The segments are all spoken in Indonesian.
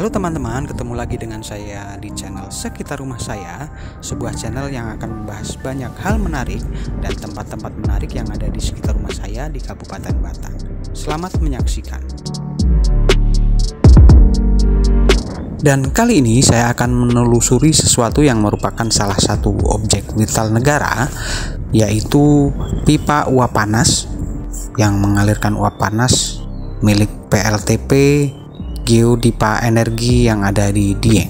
Halo teman-teman, ketemu lagi dengan saya di channel Sekitar Rumah Saya, sebuah channel yang akan membahas banyak hal menarik dan tempat-tempat menarik yang ada di sekitar rumah saya di Kabupaten Batang. Selamat menyaksikan. Dan kali ini saya akan menelusuri sesuatu yang merupakan salah satu objek vital negara, yaitu pipa uap panas yang mengalirkan uap panas milik PLTP Geodipa Energi yang ada di Dieng.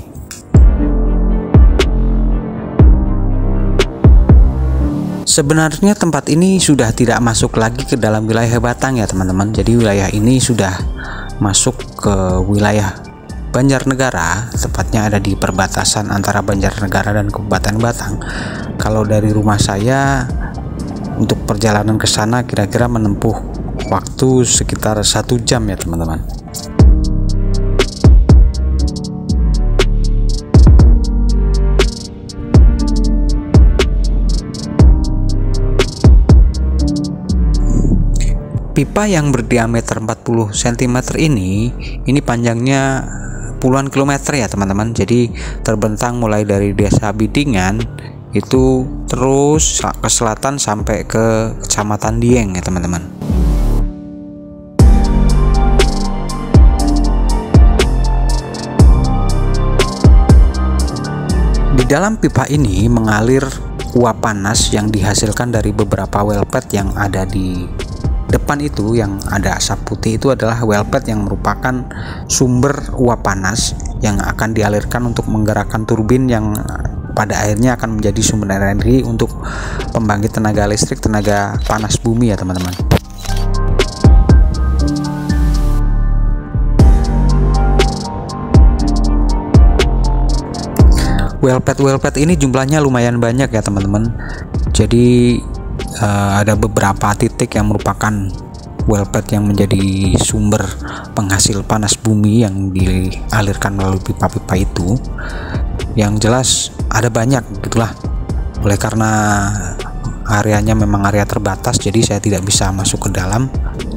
Sebenarnya tempat ini sudah tidak masuk lagi ke dalam wilayah Batang ya teman-teman. Jadi wilayah ini sudah masuk ke wilayah Banjarnegara, tepatnya ada di perbatasan antara Banjarnegara dan Kabupaten Batang. Kalau dari rumah saya untuk perjalanan ke sana kira-kira menempuh waktu sekitar 1 jam ya teman-teman. Pipa yang berdiameter 40 cm ini panjangnya puluhan kilometer ya teman-teman. Jadi terbentang mulai dari desa Bidingan itu terus ke selatan sampai ke kecamatan Dieng ya teman-teman. Di dalam pipa ini mengalir uap panas yang dihasilkan dari beberapa well pad yang ada di depan itu. Yang ada asap putih itu adalah well pad yang merupakan sumber uap panas yang akan dialirkan untuk menggerakkan turbin yang pada akhirnya akan menjadi sumber energi untuk pembangkit tenaga listrik tenaga panas bumi ya teman-teman. Well pad ini jumlahnya lumayan banyak ya teman-teman. Jadi ada beberapa titik yang merupakan well pad yang menjadi sumber penghasil panas bumi yang dialirkan melalui pipa-pipa itu. Yang jelas ada banyak gitulah. Oleh karena areanya memang area terbatas, jadi saya tidak bisa masuk ke dalam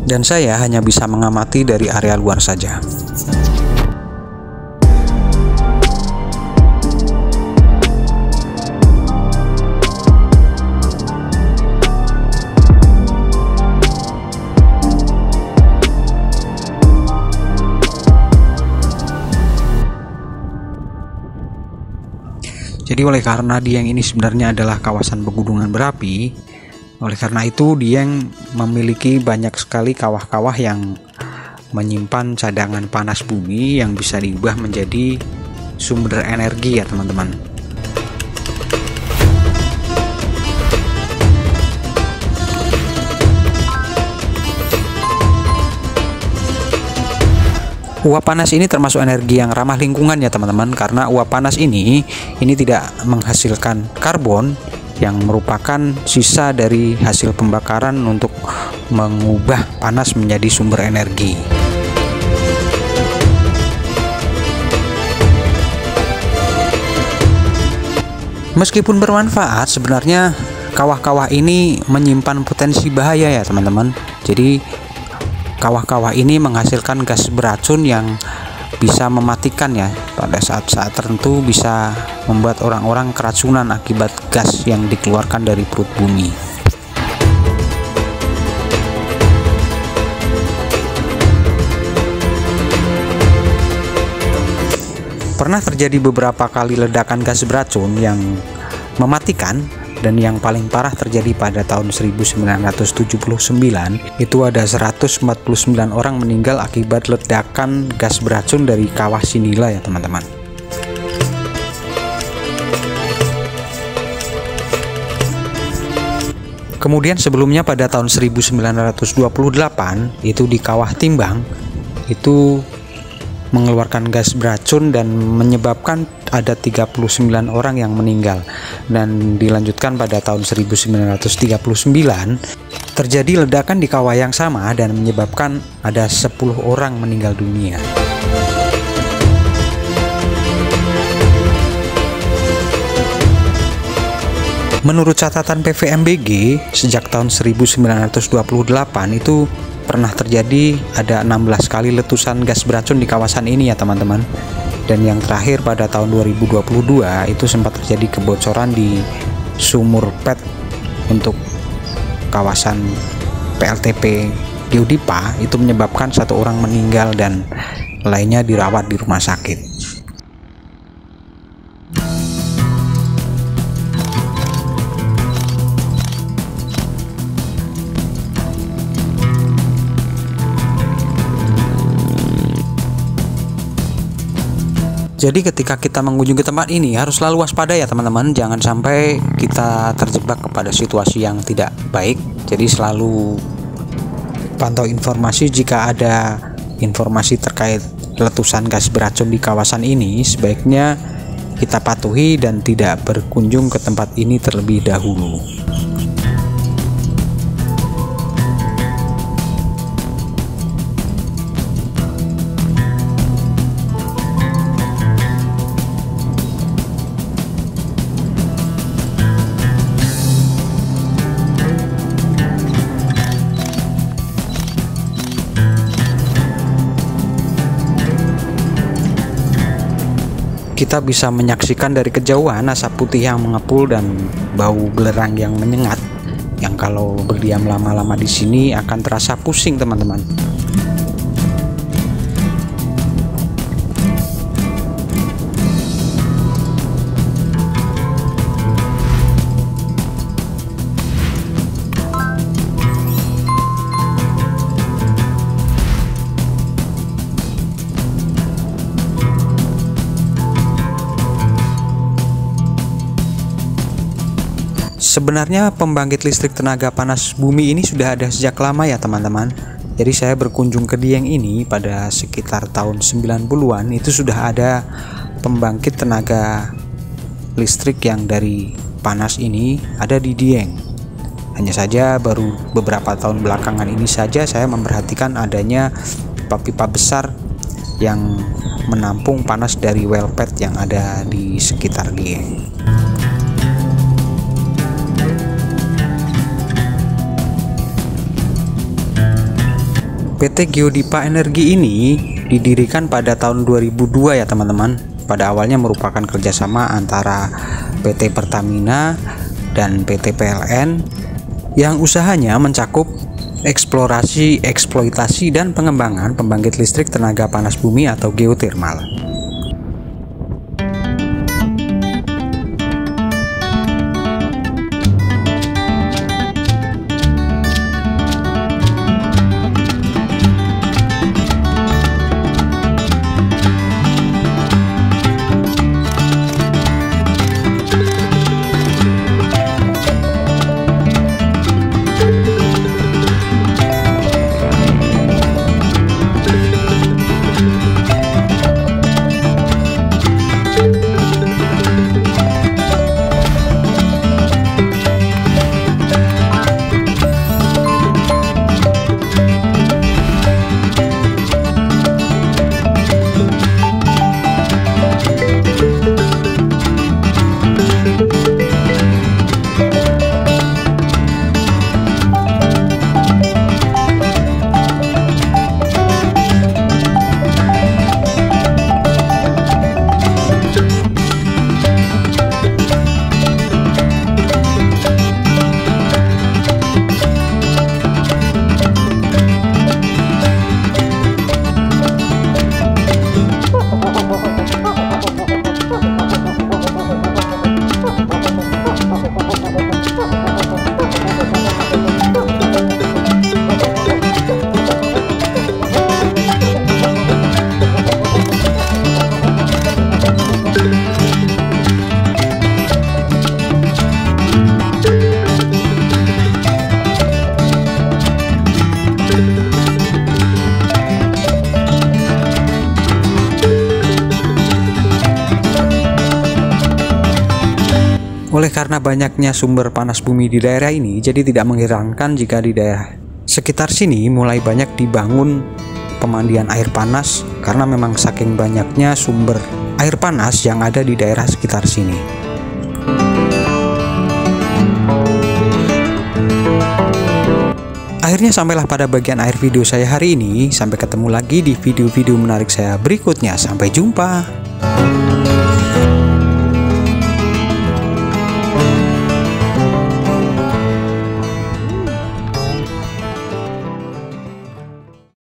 dan saya hanya bisa mengamati dari area luar saja. Jadi oleh karena Dieng ini sebenarnya adalah kawasan pegunungan berapi, oleh karena itu Dieng memiliki banyak sekali kawah-kawah yang menyimpan cadangan panas bumi yang bisa diubah menjadi sumber energi ya teman-teman. Uap panas ini termasuk energi yang ramah lingkungan ya teman-teman, karena uap panas ini tidak menghasilkan karbon yang merupakan sisa dari hasil pembakaran untuk mengubah panas menjadi sumber energi. Meskipun bermanfaat, sebenarnya kawah-kawah ini menyimpan potensi bahaya ya teman-teman. Jadi kawah-kawah ini menghasilkan gas beracun yang bisa mematikan ya. Pada saat-saat tertentu bisa membuat orang-orang keracunan akibat gas yang dikeluarkan dari perut bumi. Pernah terjadi beberapa kali ledakan gas beracun yang mematikan. Dan yang paling parah terjadi pada tahun 1979, itu ada 149 orang meninggal akibat ledakan gas beracun dari kawah Sinila ya teman-teman. Kemudian sebelumnya pada tahun 1928 itu di kawah Timbang itu mengeluarkan gas beracun dan menyebabkan ada 39 orang yang meninggal. Dan dilanjutkan pada tahun 1939 terjadi ledakan di kawah yang sama dan menyebabkan ada 10 orang meninggal dunia. Menurut catatan PVMBG sejak tahun 1928 itu pernah terjadi ada 16 kali letusan gas beracun di kawasan ini ya teman-teman. Dan yang terakhir pada tahun 2022 itu sempat terjadi kebocoran di sumur PET untuk kawasan PLTP Geodipa, itu menyebabkan 1 orang meninggal dan lainnya dirawat di rumah sakit. Jadi ketika kita mengunjungi tempat ini harus selalu waspada ya teman-teman, jangan sampai kita terjebak kepada situasi yang tidak baik. Jadi selalu pantau informasi jika ada informasi terkait letusan gas beracun di kawasan ini, sebaiknya kita patuhi dan tidak berkunjung ke tempat ini terlebih dahulu. Kita bisa menyaksikan dari kejauhan asap putih yang mengepul dan bau belerang yang menyengat, yang kalau berdiam lama-lama di sini akan terasa pusing teman-teman. Sebenarnya pembangkit listrik tenaga panas bumi ini sudah ada sejak lama ya teman-teman. Jadi saya berkunjung ke Dieng ini pada sekitar tahun 90-an, itu sudah ada pembangkit tenaga listrik yang dari panas ini ada di Dieng. Hanya saja baru beberapa tahun belakangan ini saja saya memperhatikan adanya pipa-pipa besar yang menampung panas dari well pad yang ada di sekitar Dieng. PT Geodipa Energi ini didirikan pada tahun 2002 ya teman-teman. Pada awalnya merupakan kerjasama antara PT Pertamina dan PT PLN yang usahanya mencakup eksplorasi, eksploitasi, dan pengembangan pembangkit listrik tenaga panas bumi atau geotermal. Oleh karena banyaknya sumber panas bumi di daerah ini, jadi tidak mengherankan jika di daerah sekitar sini mulai banyak dibangun pemandian air panas, karena memang saking banyaknya sumber air panas yang ada di daerah sekitar sini. Akhirnya sampailah pada bagian akhir video saya hari ini. Sampai ketemu lagi di video-video menarik saya berikutnya. Sampai jumpa.